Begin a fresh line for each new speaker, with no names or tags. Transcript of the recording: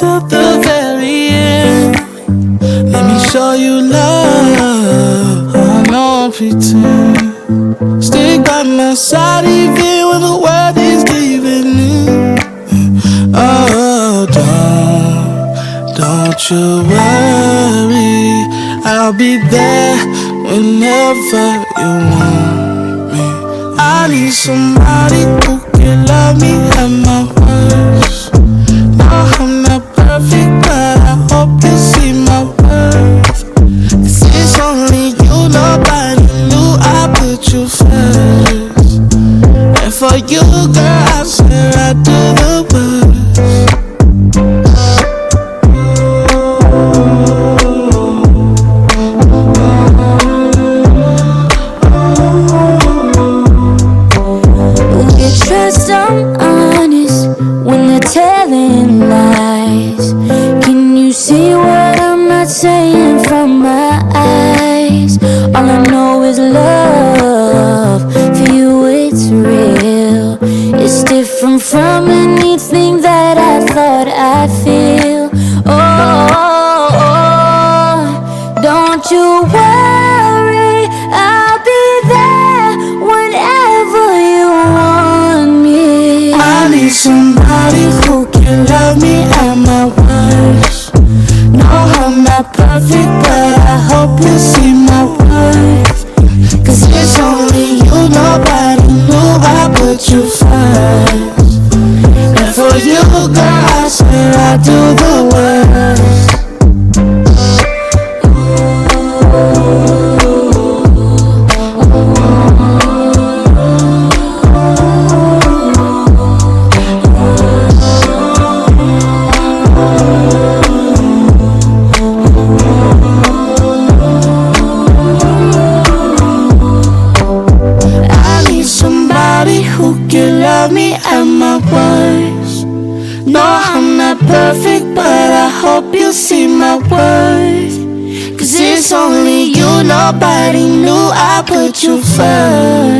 till the very end. Let me show you love. I don't pretend. Stick by my side even when the world is giving in. Oh, don't you worry, I'll be there whenever you want me. I need somebody who can love me at my worst. No, I'm not perfect, but I hope you see my worth. 'Cause it's only you, nobody knew I put you first. And for you, girl, I swear I do the worst.
I'm honest when they're telling lies. Can you see what I'm not saying from my eyes? All I know is love. For you it's real. It's different from anything that I thought I'd feel. Oh, don't you worry, I'll be there whenever you want me.
I need somebody who can love me at my worst. No, I'm not perfect, but I hope you see my worth. 'Cause it's only you, nobody knew I put you first. And for you, girl, I swear I do the worst. Who can love me at my worst. No, I'm not perfect, but I hope you see my worth. 'Cause it's only you, nobody knew I put you first.